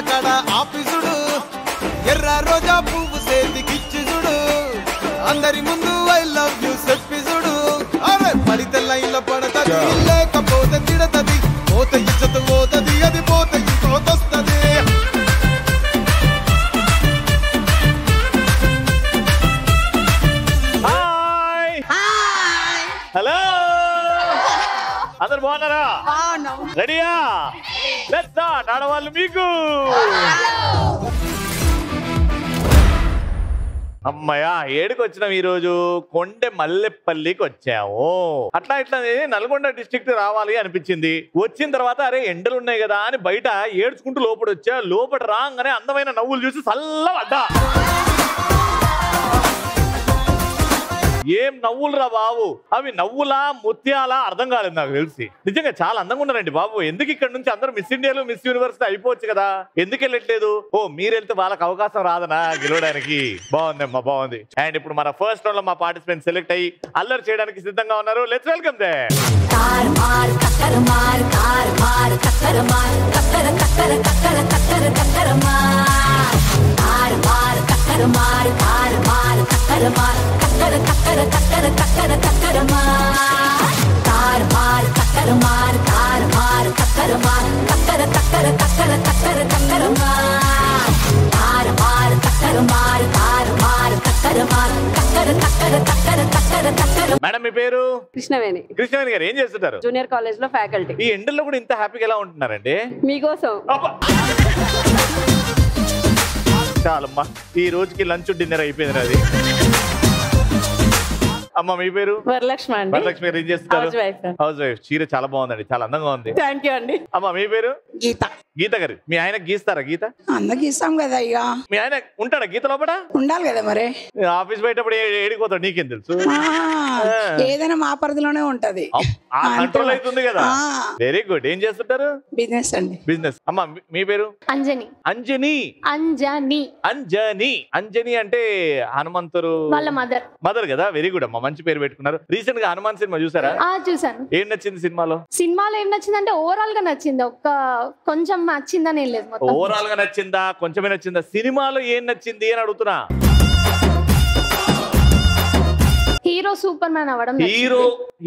కాడ ఆఫీసుడు ఎర్ర రోజా పువ్వు చేతికిచ్చి చూడు అందరి ముందు ఐ లవ్ యూ చెప్పి చూడు అరే పడితే లైన్లో పడతది లేకపోతే తిడతది పోత ఇచ్చత పోతది అది పోత ఇంకోతొస్తది హలో అందరు బాగున్నారా? రెడీయా? Let's start. ఆడవాళ్ళు మీకు అమ్మయ్యా ఏడుకు వచ్చినాం ఈ రోజు కొండె మల్లెపల్లికి వచ్చాము. అట్లా ఇట్లా నల్గొండ డిస్ట్రిక్ట్ రావాలి అనిపించింది. వచ్చిన తర్వాత అరే ఎండలు ఉన్నాయి కదా అని బయట ఏడ్చుకుంటూ లోపల వచ్చా. లోపల రాగానే అందమైన నవ్వులు చూసి చల్లబడ్డా. ఏం నవ్వులు రా బాబు, అవి నవ్వులా ముత్యాలా అర్థం కాలేదు నాకు తెలిసి. నిజంగా చాలా అందంగా ఉన్నారండి బాబు. ఎందుకు ఇక్కడ నుంచి అందరూ మిస్ ఇండియాలో మిస్ యూనివర్సిటీ అయిపోవచ్చు కదా, ఎందుకు వెళ్ళట్లేదు? ఓ మీరు వెళ్తే వాళ్ళకి అవకాశం రాదనా గెలవడానికి? బాగుంది అమ్మా, బాగుంది. అండ్ ఇప్పుడు మన ఫస్ట్ రౌండ్ లో మా పార్టిసిపెంట్ సెలెక్ట్ అయ్యి అల్లరి చేయడానికి సిద్ధంగా ఉన్నారు. Let's welcome they. మేడం మీ పేరు? కృష్ణవేణి. కృష్ణవేణి గారు ఏం చేస్తుంటారు? జూనియర్ కాలేజ్ లో ఫ్యాకల్టీ. ఈ ఎండల్లో కూడా ఇంత హ్యాపీగా ఎలా ఉంటున్నారండి? మీకోసం. చాలమ్మా, ఈ రోజుకి లంచ్ డిన్నర్ అయిపోయింది అది. అమ్మ మీ పేరు? వరలక్ష్మి అండి. వరలక్ష్మి గారు ఏం చేస్తారు? House wife. చీర చాలా బాగుందండి, చాలా అందంగా ఉంది. థ్యాంక్ యూ అండి. అమ్మ మీ పేరు? గీత. గీత గారు మీ ఆయన గీస్తారా? గీత అందరికి ఇస్తాం కదా, ఇక మీ ఆయన ఉంటాడా గీత లోపల? ఉండాలి కదా మరి. ఆఫీస్ బయటప్పుడు ఏడిపోతాడు, నీకేం తెలుసు? ఏదైనా మా పరిధిలోనే ఉంటది, కంట్రోల్ అవుతుంది కదా. Very good. ఏం చేస్తుంటారు? బిజినెస్ అండి. బిజినెస్. అమ్మ మీ పేరు? అంజని. అంజని. అంజని. అంజని. అంజని అంటే హనుమంతుడు వాళ్ళ మదర్. మదర్ కదా. వెరీ గుడ్ అమ్మ, మంచి పేరు పెట్టుకున్నారు. రీసెంట్ గా హనుమాన్ సినిమా చూసారా? చూసాను. ఏం నచ్చింది సినిమాలో? సినిమాలో ఏం నచ్చింది అంటే ఓవరాల్ గా నచ్చింది. ఒక్క కొంచెం నచ్చిందని ఏం లేదు. ఓవరాల్ గా నచ్చిందా, కొంచెమే నచ్చిందా? సినిమాలో ఏం నచ్చింది అని అడుగుతున్నా. హీరో సూపర్ మ్యాన్ అవ్వడం.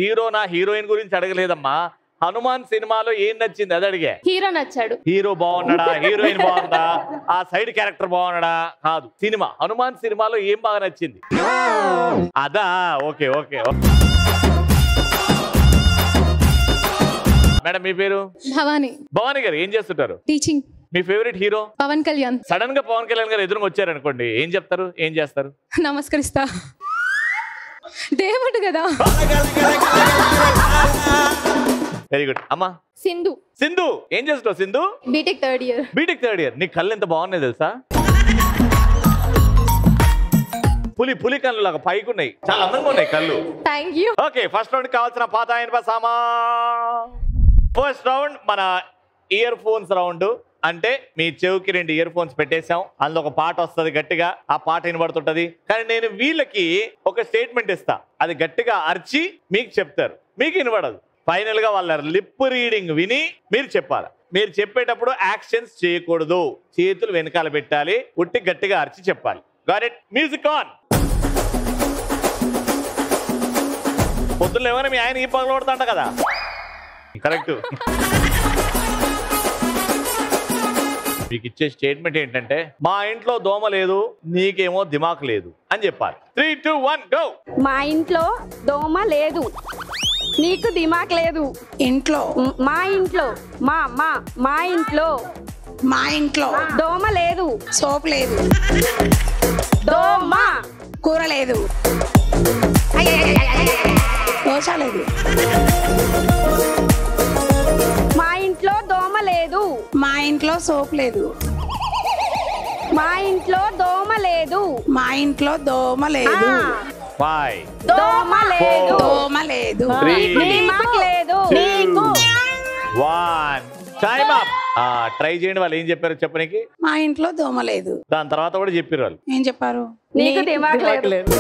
హీరోనా హీరోయిన్ గురించి అడగలేదమ్మా. హనుమాన్ సినిమాలో ఏం నచ్చింది అది అడిగే. హీరో నచ్చాడు. హీరో బాగున్నాడా, హీరోయిన్ బాగుందా, ఆ సైడ్ క్యారెక్టర్ బాగున్నాడా? కాదు, సినిమా. హనుమాన్ సినిమాలో ఏం బాగా నచ్చింది అదా? Okay okay. మేడం మీ పేరు? భవానీ. భవానీ గారు ఏం చేస్తుంటారు? టీచింగ్. మీ favourite hero? Pawan Kalyan. Sudden గా పవన్ కళ్యాణ్ గారు ఎదురుగా వచ్చారనుకోండి, ఏం చెప్తారు, ఏం చేస్తారు? నమస్కరిస్తా, దేవుడు కదా. Very good. అమ్మా సింధు. సింధు ఏం చేస్తావు? Sindhu BTech third year. BTech third year. నీ కళ్ళు ఎంత బాగున్నాయి తెలుసా? పులి కళ్ళు లాగా పైకి ఉన్నాయి, చాలా అందంగా ఉన్నాయి కళ్ళు. Thank you. Okay, first round కావాల్సిన పాత ఆయన సామా. ఫస్ట్ రౌండ్ మన ఇయర్ ఫోన్స్ రౌండ్. అంటే మీ చెవికి 2 ఇయర్ ఫోన్స్ పెట్టేశాం, అందులో ఒక పాట వస్తుంది గట్టిగా, ఆ పాట వినబడుతుంటది. కానీ నేను వీళ్ళకి ఒక స్టేట్మెంట్ ఇస్తా, అది గట్టిగా అరిచి మీకు చెప్తారు, మీకు వినబడదు. ఫైనల్ గా వాళ్ళ లిప్ రీడింగ్ విని మీరు చెప్పాలి. మీరు చెప్పేటప్పుడు యాక్షన్స్ చేయకూడదు, చేతులు వెనకాల పెట్టాలి, ఉట్టి గట్టిగా అరిచి చెప్పాలి. Got it? Music on. పొద్దున్న ఏమైనా మీ ఆయన ఈ పగలు కొడతాంట కదా. కరెక్ట్. మీకు ఇచ్చే స్టేట్మెంట్ ఏంటంటే, మా ఇంట్లో దోమ లేదు, నీకేమో దిమాక్ లేదు అని చెప్పాలి. 3, 2, 1 గో. మా ఇంట్లో దోమ లేదు, నీకు దిమాక్ లేదు. ఇంట్లో. మా ఇంట్లో. మా ఇంట్లో. మా ఇంట్లో దోమ లేదు, సోప్ లేదు, దోమ కూర లేదు, దోశ లేదు. మా ఇంట్లో దోమ లేదు, మా ఇంట్లో సోప్ లేదు, మా ఇంట్లో దోమ లేదు, మా ఇంట్లో దోమ లేదు, 5 దోమ లేదు, దోమ లేదు, 3 దిమాక్ లేదు, నీకు 1 టైమ్ అప్. ట్రై చేయండి. వాళ్ళు ఏం చెప్పారు చెప్పనీకి? మా ఇంట్లో దోమ లేదు. దాని తర్వాత కూడా చెప్పారు వాళ్ళు. ఏం చెప్పారు? నీకు దిమాక్ లేదు.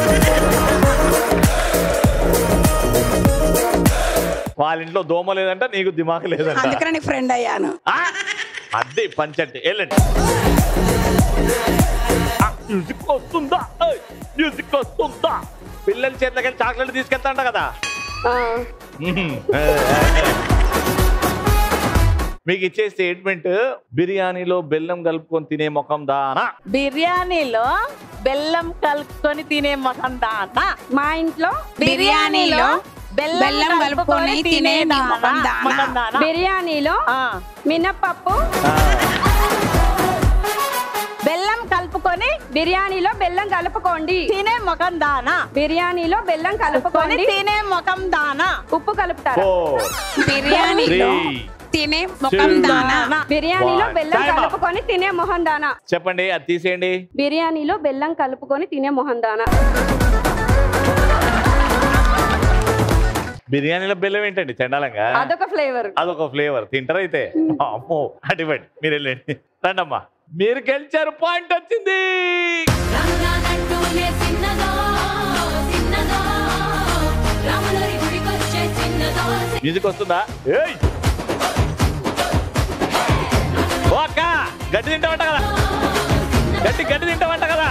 వాళ్ళ ఇంట్లో దోమ లేదంట, నీకు దిమాక్ లేదంట. అందుకని ఫ్రెండ్ అయ్యాను. అది పంచండి వెళ్ళండి. మ్యూజిక్ వస్తుందా? మ్యూజిక్ వస్తుందా? పిల్లల చేతకెళ్ళి చాక్లెట్ తీసుకెళ్తాంట కదా. మీకు ఇచ్చే స్టేట్మెంట్ బిర్యానీలో బెల్లం కలుపుకొని తినే ముఖం దానా. బిర్యానీలో బెల్లం కలుపుకొని తినే ముఖం దానా. మా ఇంట్లో బిర్యానీలో బెల్లం కలుపుకొని తినే ముఖం దానా. బిర్యానీలో మినప్పప్పు బెల్లం కలుపుకొని బిర్యానీలో బెల్లం కలుపుకోండి తినే ముఖం దానా. బిర్యానీలో బెల్లం కలుపుకొని తినే ముఖం దానా. ఉప్పు కలుపుతారా? 4 బిర్యానీలో 3 తినే ముఖం దానా. బిర్యానీలో బెల్లం Time up. కలుపుకొని తినే మొహం దానా. చెప్పండి, అది తీసేయండి. బిర్యానీలో బెల్లం కలుపుకొని తినే మొహం దానా. బిర్యానీలో బెల్లం ఏంటండి చండాలంగా? అదొక ఫ్లేవర్. అదొక ఫ్లేవర్. తింటారా అయితే? అమ్మో అటువండి, మీరు వెళ్ళండి. రండమ్మా, మీరు గెలిచారు. పాయింట్ వచ్చింది. మ్యూజిక్ వస్తుందా? ఏయ్ ఓ అక్క, గడ్డి తింటామంట కదా, గడ్డి తింటామంట కదా.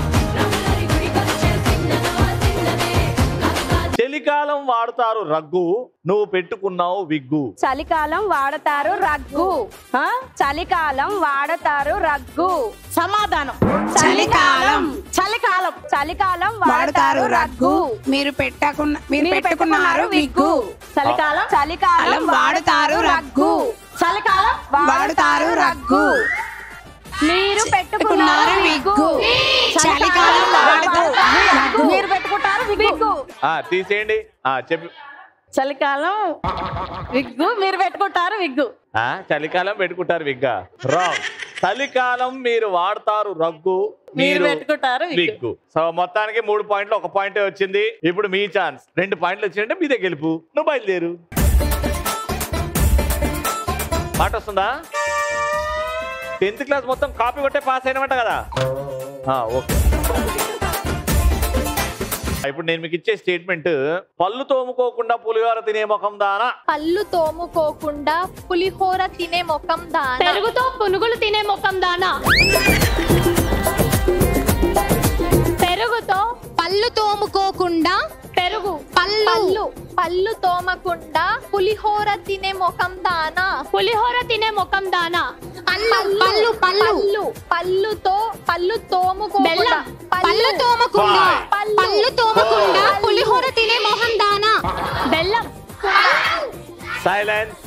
చలికాలం వాడతారు రగ్గు, నువ్వు పెట్టుకున్నావు విగ్గు. చలికాలం వాడతారు రగ్గు. చలికాలం వాడతారు రగ్గు. సమాధానం చలికాలం చలికాలం చలికాలం వాడతారు రగ్గు. మీరు పెట్టుకున్నారు విగ్గు. చలికాలం చలికాలం వాడతారు రగ్గు. చలికాలం వాడతారు రగ్గు. మీరు పెట్టుకున్నారు విగ్గు. చలికాలం వాడతారు రగ్గు. మీరు పెట్టుకుంటారు విగ్గు. తీసేయండి. చెప్పి చలికాలం విగ్గు, మీరు పెట్టుకుంటారు విగ్గు. చలికాలం పెట్టుకుంటారు విగ్గా. రాంగ్. చలికాలం మీరు వాడతారు రగ్గు, మీరు పెట్టుకుంటారు విగ్గు. సో మొత్తానికి 3 పాయింట్లు, 1 పాయింటే వచ్చింది. ఇప్పుడు మీ ఛాన్స్. 2 పాయింట్లు వచ్చిందంటే మీదే గెలుపు. నువ్వు బయలుదేరు. మాట వస్తుందా? 10th క్లాస్ మొత్తం కాపీ కొట్టే పాస్ అయినమాట కదా. ఓకే. ఇప్పుడు నేను మీకు ఇచ్చే స్టేట్మెంట్, పళ్ళు తోముకోకుండా పులిహోర తినే ముఖం దానా. పళ్ళు తోముకోకుండా పులిహోర తినే ముఖం దానా. పెరుగుతో పునుగులు తినే ముఖం దానా. పెరుగుతో పళ్ళు తోముకోకుండా పళ్ళు తోమకుండా పులిహోర తినే ముఖం దానా. పులిహోర తినే ముఖం దానా. పళ్ళు తోముకోకుండా పులిహోర తినే మొహం దానా. బెల్లం. సైలెన్స్.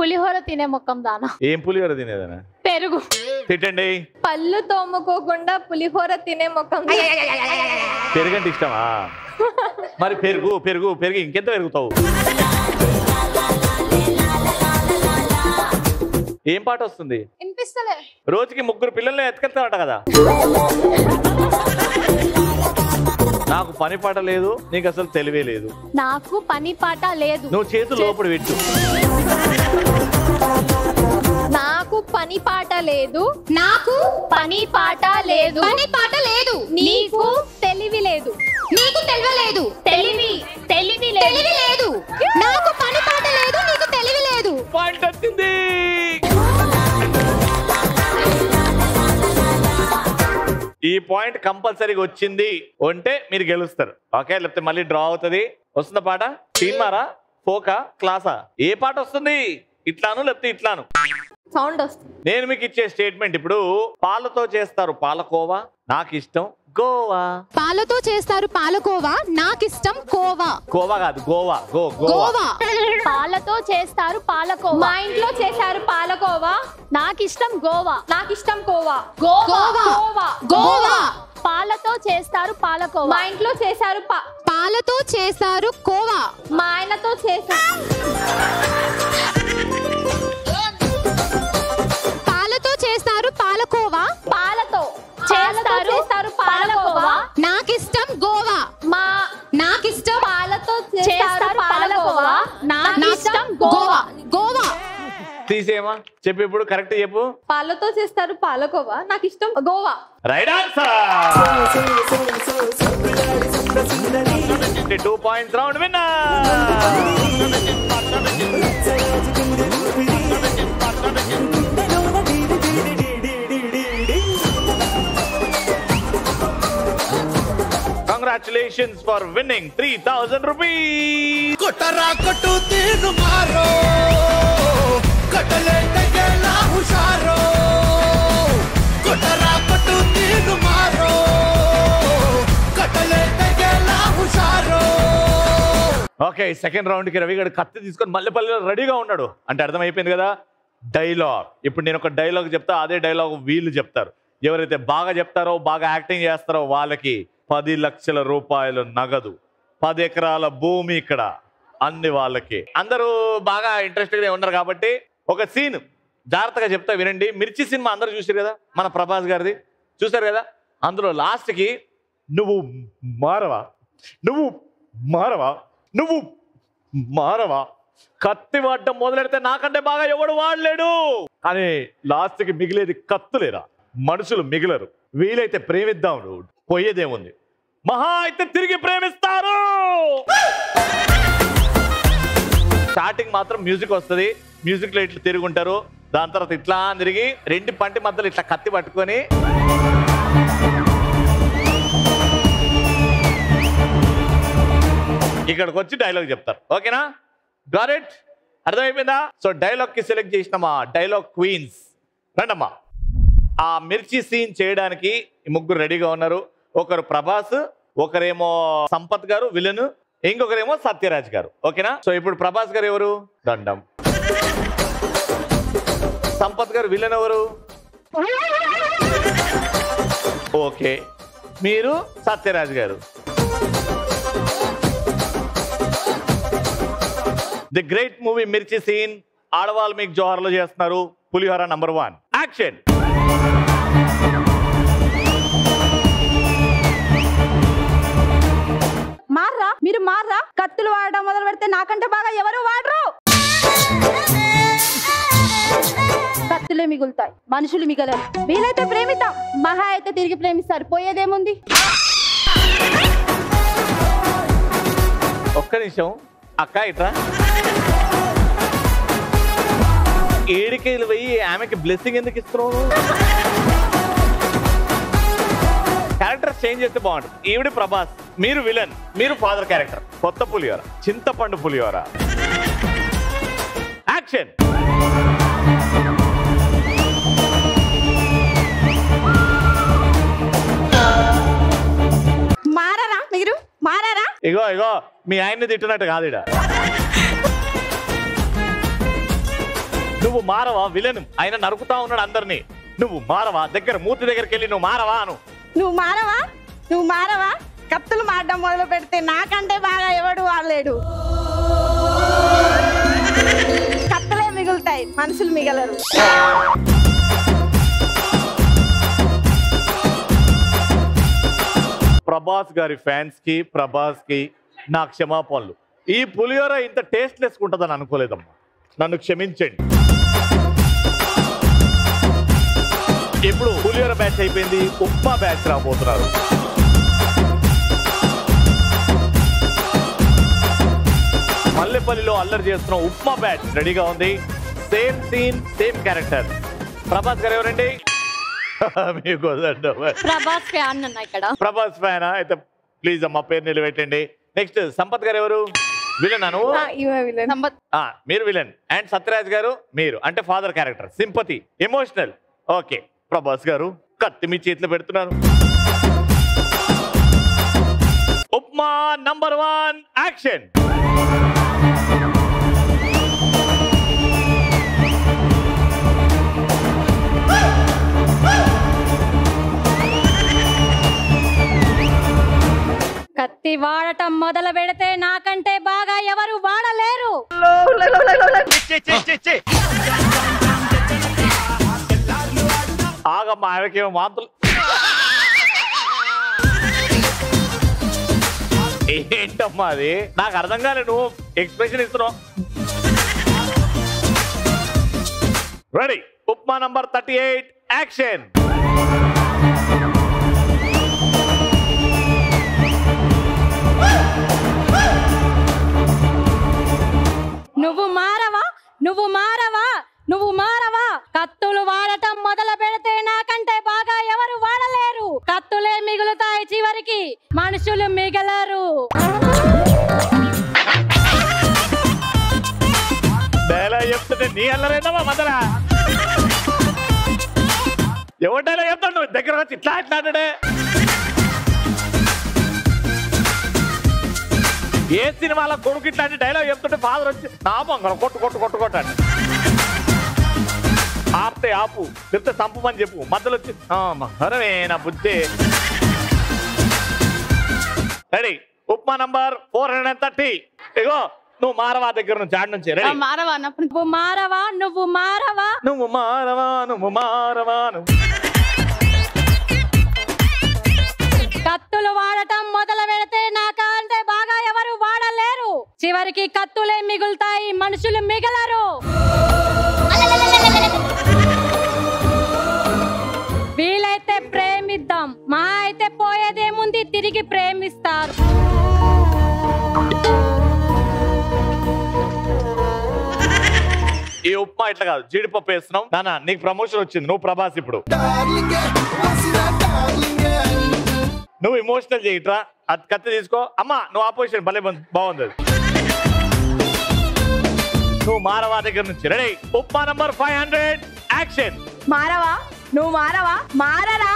పులిహోర తినే ముఖం దానా. ఏం పులిహోర తినేదనా? పెరుగు. తిట్టండి. పళ్ళు తోముకోకుండా పులిహోర తినే ముఖం. పెరుగంటే ఇష్టమా? మరి పెరుగు పెరుగు పెరుగు ఇంకెంత పెరుగుతావు? ఏం పాట వస్తుంది? వినిపిస్తలే. రోజుకి 3 పిల్లల్ని ఎత్తుకెళ్తామట కదా. నాకు పని పాట లేదు, నీకు అసలు తెలివే లేదు. నాకు పని పాట లేదు. నువ్వు చేతులు లోపల పెట్టు. నాకు పని పాట లేదు. నాకు పని పాట లేదు. పని పాట లేదు. నీకు తెలివి లేదు. నీకు తెలియలేదు. తెలివి లేదు. నాకు పని పాట లేదు, నీకు తెలివి లేదు. పాయింట్ వచ్చింది. ఈ పాయింట్ కంపల్సరీగా వచ్చింది అంటే మీరు గెలుస్తారు. ఓకే, లేకపోతే మళ్ళీ డ్రా అవుతుంది. వస్తుందా పాట? టీమారా, ఫోకా, క్లాసా? ఏ పాట వస్తుంది? ఇట్లాను లేకపోతే ఇట్లాను? సౌండ్ వస్తుంది. నేను మీకు ఇచ్చే స్టేట్మెంట్ ఇప్పుడు, పాలతో చేస్తారు పాలకోవా, నాకు ఇష్టం గోవా. పాలతో చేస్తారు పాలకోవా, నాకిష్టం కోవా. కోవా కాదు, గోవా. గోవా. పాలతో చేస్తారు పాలకోవా, మా ఇంట్లో చేశారు పాలకోవా, నాకిష్టం గోవా. నాకిష్టం కోవా. గోవా. పాలతో చేస్తారు పాలకోవా, మా ఇంట్లో చేశారు పాలతో చేస్తారు కోవా, మా ఆయనతో చేశారు. పాలతో చేస్తారు పాలకోవా, పాలతో చేస్తారు పాలకోవా, నాకిష్టం గోవా. నాకిష్టం పాలతో చేస్తారు పాలకోవా, నాకిష్టం గోవా. గోవా. తీసేమా చెప్పు, ఇప్పుడు కరెక్ట్ చెప్పు. పాలతో చేస్తారు పాలకోవా, నాకు ఇష్టం Goa. Right answer. 2 points round winner. Congratulations for winning 3000 rupees. కొట్టరా కొట్టు తీరు మారో కట్టలే తగేలా హుషారో కొట్టరా కొట్టు తీరు మారో కట్టలే తగేలా హుషారో. ఓకే, సెకండ్ రౌండ్ కి రవి గారు కత్తి తీసుకొని మల్లెపల్లిలో రెడీగా ఉన్నాడు అంటే అర్థమైపోయింది కదా. డైలాగ్, ఇప్పుడు నేను ఒక డైలాగ్ చెప్తా, అదే డైలాగ్ వీళ్ళు చెప్తారు. ఎవరైతే బాగా చెప్తారో బాగా యాక్టింగ్ చేస్తారో వాళ్ళకి 10 లక్షల రూపాయలు నగదు, 10 ఎకరాల భూమి ఇక్కడ అన్ని వాళ్ళకి. అందరూ బాగా ఇంట్రెస్టెడ్గా ఉన్నారు కాబట్టి ఒక సీన్ జాగ్రత్తగా చెప్తా వినండి. మిర్చి సినిమా అందరూ చూసారు కదా, మన ప్రభాస్ గారిది చూసారు కదా. అందులో లాస్ట్కి నువ్వు మారవా, నువ్వు మారవా, నువ్వు మారవా, కత్తి వాడటం మొదలెడితే నాకంటే బాగా ఎవడు వాడలేడు. కానీ లాస్ట్కి మిగిలేది కత్తులేరా, మనుషులు మిగిలరు. వీలైతే ప్రేమిద్దాం, పోయేదేముంది, మహా అయితే తిరిగి ప్రేమిస్తారు. స్టార్టింగ్ మాత్రం మ్యూజిక్ వస్తుంది, మ్యూజిక్ లో ఇట్లా తిరుగుంటారు. దాని తర్వాత ఇట్లా తిరిగి 2 పంటి మధ్యలో ఇట్లా కత్తి పట్టుకొని ఇక్కడికి వచ్చి డైలాగ్ చెప్తారు. ఓకేనా, గాట్ ఇట్, అర్థమైపోయిందా? సో డైలాగ్ కి సెలెక్ట్ చేసిన మా డైలాగ్ క్వీన్స్ రండమ్మా. ఆ మిర్చి సీన్ చేయడానికి ముగ్గురు రెడీగా ఉన్నారు. ఒకరు ప్రభాస్, ఒకరేమో సంపత్ గారు విలన్, ఇంకొకరేమో సత్యరాజ్ గారు. ఓకేనా, సో ఇప్పుడు ప్రభాస్ గారు ఎవరు, దండం. సంపత్ గారు విలన్ ఎవరు, ఓకే, మీరు సత్యరాజ్ గారు. ది గ్రేట్ మూవీ మిర్చి సీన్ ఆడవాళ్ళు మీకు జోహార్లు చేస్తున్నారు. పులిహోర నంబర్ 1 యాక్షన్. మార్రా, మీరు మార్రా, కత్తులు వాడడం మొదలు పెడితే నాకంటే బాగా ఎవరు వాడరు. కత్తులే మిగులుతాయి, మనుషులు మిగలరు. వీలైతే ప్రేమిద్దాం, మహా అయితే తిరిగి ప్రేమిస్తారు. పోయేదేముంది. ఒక్క నిమిషం అక్క, ఇట్రా. ఏడికేలు పోయి ఆమెకి బ్లెస్సింగ్ ఎందుకు ఇస్తున్నావు? క్యారెక్టర్ చేంజ్ చేస్తే బాగుంటుంది. ఈవిడ ప్రభాస్, మీరు విలన్, మీరు ఫాదర్ క్యారెక్టర్. కొత్త పులిహోర, చింతపండు పులిహోర. యాక్షన్. మారారా మీరు, మారారా. ఇగో ఇగో మీ ఆయన్ని తిట్టినట్టు కాదు ఇడ. నువ్వు మారవా, విలన్ ఆయన నరుకుతా ఉన్నాడు అందరినీ. నువ్వు మారవా, దగ్గర మూతి దగ్గరికి వెళ్ళి నువ్వు మారవా అను. నువ్వు మారవా, నువ్వు మారవా, కత్తులు మారడం మొదలు పెడితే నాకంటే బాగా ఎవడు వాడలేడు. కత్తులే మిగులుతాయి, మనుషులు మిగలరు. ప్రభాస్ గారి ఫ్యాన్స్ కి, ప్రభాస్ కి నా క్షమాపణలు. ఈ పులిహోర ఇంత టేస్ట్లెస్ ఉంటుందని అనుకోలేదమ్మా, నన్ను క్షమించండి. ఇప్పుడు పులిహోర బ్యాచ్ అయిపోయింది, ఉప్మా బ్యాచ్ రాబోతున్నారు. మల్లెపల్లిలో అల్లరి చేస్తున్న ఉప్మా బ్యాచ్ రెడీగా ఉంది. Same scene, same character. Prabhas గారు ఎవరండి? మీకు ప్రభాస్ ఫ్యాన్ అన్న ఇక్కడ. ప్రభాస్ ఫ్యానా? అయితే ప్లీజ్ అమ్మ పేరు నిలబెట్టండి. నెక్స్ట్ సంపత్ గారు ఎవరు? విలన్ అను. మీరు విలన్. అండ్ సత్యరాజ్ గారు మీరు అంటే father character, sympathy, emotional. Okay, Prabhas గారు కత్తి మీ చేతిలో పెడుతున్నారు. Upma number 1 action. కత్తి వాడటం మొదలు పెడితే నాకంటే బాగా ఎవరు వాడలేరు. ఆగమ్మా, ఆమెకేమో మాంతులు. ఏంటమ్మా అది? నాకు అర్థం కాలే, నువ్వు ఎక్స్ప్రెషన్ ఇస్తున్నావు. Ready, upma number 38 action. నువ్వు మారవా, నువ్వు మారవా, నువ్వు మారవా, కత్తులు వాడటం మొదలు పెడితే నాకంటే బాగా ఎవరు వాడలేరు. కత్తులే మిగులుతాయి, చివరికి మనుషులు మిగ మధ్యలో ఎవరి డైలాగ్ చెప్తాడు దగ్గర వచ్చి ఇట్లా ఇట్లా అంటాడే. ఏ సినిమాలో కొడుకు ఇట్లాంటి డైలాగ్ చెప్తుంటే ఫాదర్ వచ్చి నా బంగారం కొట్టు కొట్టు కొట్టు కొట్టాడు. ఆపితే ఆపు, చెప్తే చంపమని చెప్పు. మధ్యలో వచ్చి మరమే నా బుద్ధి. రెడీ? ఉప్మా నంబర్ 430. ఇగో నువ్వు మారవా దగ్గర నుంచి ఆడి నుంచి. రెడీ? మారవా నువ్వు మారవా నువ్వు మారవా నువ్వు మారవా నువ్వు మారవా నువ్వు. కత్తులు వాడటం మొదలు పెడితే నాకంటే బాగా ఎవరు వాడలేరు. చివరికి కత్తులే మిగులుతాయి, మనుషులు మిగలరు. వీలైతే ప్రేమిద్దాం, మా అయితే పోయేదేముంది, తిరిగి ప్రేమిస్తారు. ఈ ఉప్మా ఇట్లా కాదు, జీడిపప్పు వేస్తున్నాం. నానా నీకు ప్రమోషన్ వచ్చింది, నువ్వు ప్రభాస్. ఇప్పుడు నువ్వు ఇమోషనల్ చేయట్రా. అది కత్తి తీసుకో. అమ్మా నువ్వు ఆపోజిషన్ భలే బాగుంది. నువ్వు మారవా దగ్గర నుంచి. రెడీ? Upma number 500 action. మారవా నువ్వు మారవా మారరా.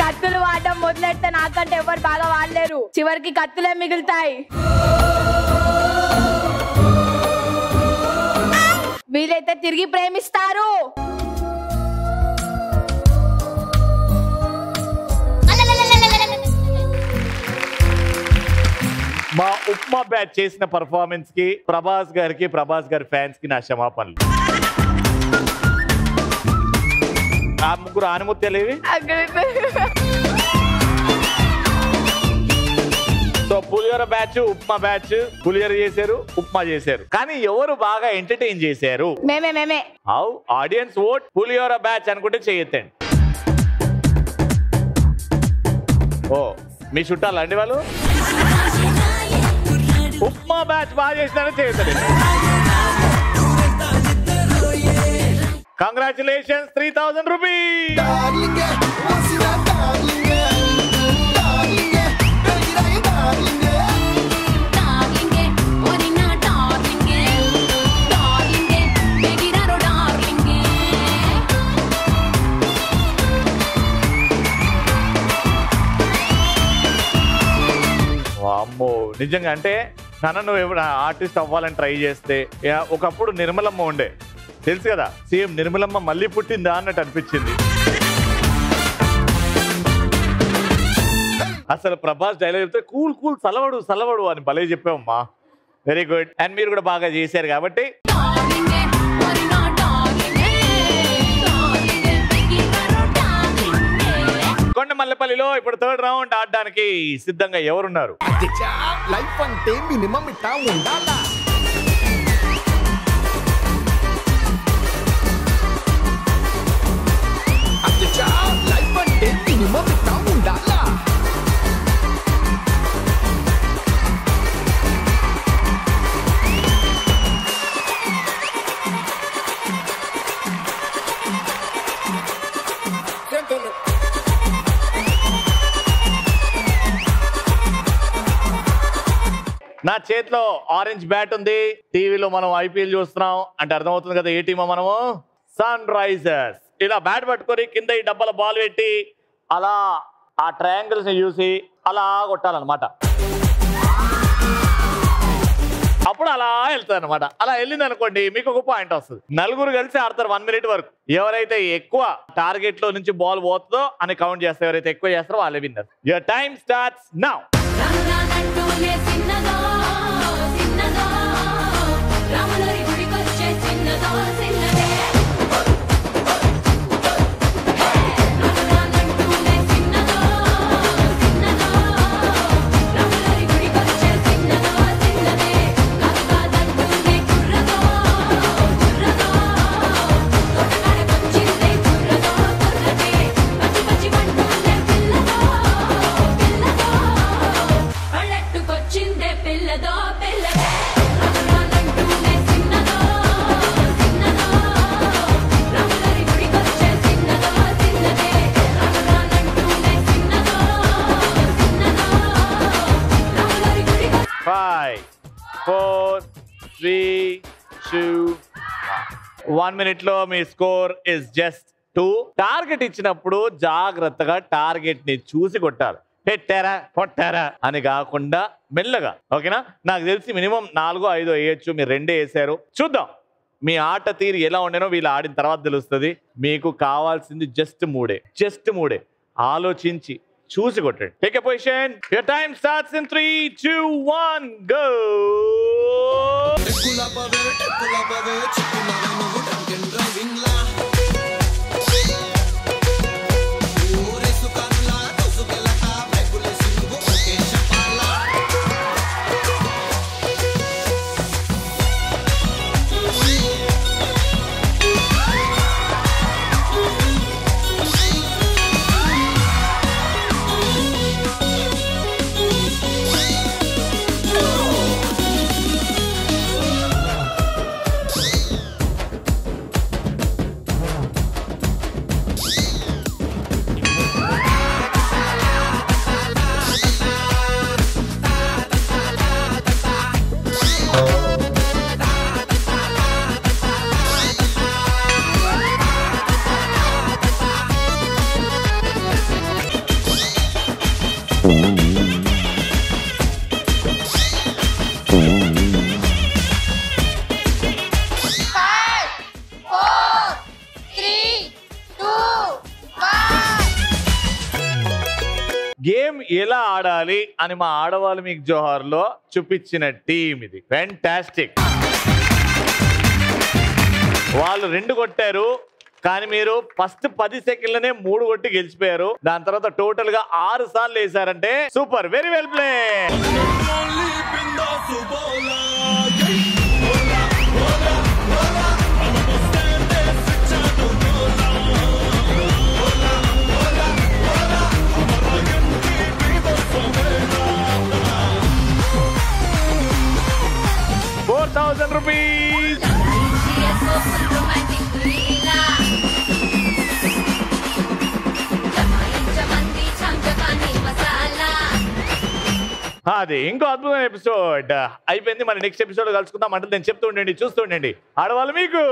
కత్తులు వాడడం మొదలెడితే నాకంటే ఎవరు బాగా వాడలేరు. చివరికి కత్తులే మిగులుతాయి. వీలైతే తిరిగి ప్రేమిస్తారు. మా ఉప్మా బ్యాచ్ చేసిన పర్ఫార్మెన్స్ కి ప్రభాస్ గారికి, ప్రభాస్ గారి ఫ్యాన్స్ కి నా క్షమాపణలు. ఆ ముగ్గురు ఆనుమత్యాలేవి. సో పులిహోర బ్యాచ్, ఉప్మా బ్యాచ్ పులిహోర చేశారు, ఉప్మా చేశారు. కానీ ఎవరు బాగా ఎంటర్టైన్ చేశారు? మేమే. How? Audience vote pulihora batch అనుకుంటే చేయొద్దండి. ఓ మీ చుట్టాలండి వాళ్ళు. ఉప్మా బ్యాచ్ బాగా చేసినారని చేయొద్దండి. Congratulations, 3000 rupees. అమ్మో నిజంగా అంటే నాన్న నువ్వు ఎప్పుడు ఆర్టిస్ట్ అవ్వాలని ట్రై చేస్తే ఒకప్పుడు నిర్మలమ్మ ఉండే తెలుసు కదా, సేమ్ నిర్మలమ్మ మళ్ళీ పుట్టిందా అన్నట్టు అనిపించింది. అసలు ప్రభాస్ డైలాగ్ చెప్తే కూల్ కూల్ సలవడు సలవడు అని భలే చెప్పామమ్మా. Very good. అండ్ మీరు కూడా బాగా చేశారు కాబట్టి కొండమల్లపల్లిలో ఇప్పుడు 3rd రౌండ్ ఆడడానికి సిద్ధంగా ఎవరున్నారు? లైఫ్ అంటే మినిమం ఇట్టా ఉండాలా. లైఫ్ అంటే మినిమం ఇట్టా ఉండాలా. నా చేతిలో ఆరెంజ్ బ్యాట్ ఉంది. టీవీలో మనం ఐపీఎల్ చూస్తున్నాం అంటే అర్థమవుతుంది కదా ఏ టీమో మనము. Sun Risers. ఇలా బ్యాట్ పట్టుకొని కింద ఈ డబ్బాల బాల్ పెట్టి అలా ఆ ట్రయాంగిల్స్ ని చూసి అలా కొట్టాలన్నమాట. అప్పుడు అలా వెళ్తుంది అనమాట. అలా వెళ్ళింది అనుకోండి మీకు ఒక పాయింట్ వస్తుంది. నలుగురు కలిసి ఆడతారు 1 మినిట్ వరకు. ఎవరైతే ఎక్కువ టార్గెట్ లో నుంచి బాల్ పోతుందో అని కౌంట్ చేస్తారు. ఎవరైతే ఎక్కువ చేస్తారో వాళ్ళే winner. Your time starts now. 1 minute లో మీ స్కోర్ ఇస్ జస్ట్ 2. టార్గెట్ ఇచ్చినప్పుడు జాగ్రత్తగా టార్గెట్ ని చూసి కొట్టాలి. పెట్టారా కొట్టారా అని కాకుండా మెల్లగా. ఓకేనా? నాకు తెలిసి మినిమం 4-5 వేయచ్చు, మీరు 2 వేసారు. చూద్దాం మీ ఆట తీరు ఎలా ఉండేనో వీళ్ళు ఆడిన తర్వాత తెలుస్తుంది. మీకు కావాల్సింది జస్ట్ 3. ఆలోచించి చూసి కొట్టండి. Take a position. Your time starts in 3, 2, 1 go. Game ఎలా ఆడాలి అని మా ఆడవాళ్ళు మీకు జోహార్లో చూపించిన టీం ఇది. ఫ్యాంటాస్టిక్. వాళ్ళు 2 కొట్టారు కానీ మీరు ఫస్ట్ 10 సెకండ్లనే 3 కొట్టి గెలిచిపోయారు. దాని తర్వాత టోటల్ గా 6 సార్లు వేసారంటే సూపర్. Very well play. ₹4,000. అది ఇంకో అద్భుతమైన ఎపిసోడ్ అయిపోయింది. మరి నెక్స్ట్ ఎపిసోడ్ కలుసుకుందాం. అంటే నేను చెప్తూ ఉండండి, చూస్తూ ఉండండి. ఆడవాళ్ళు మీకు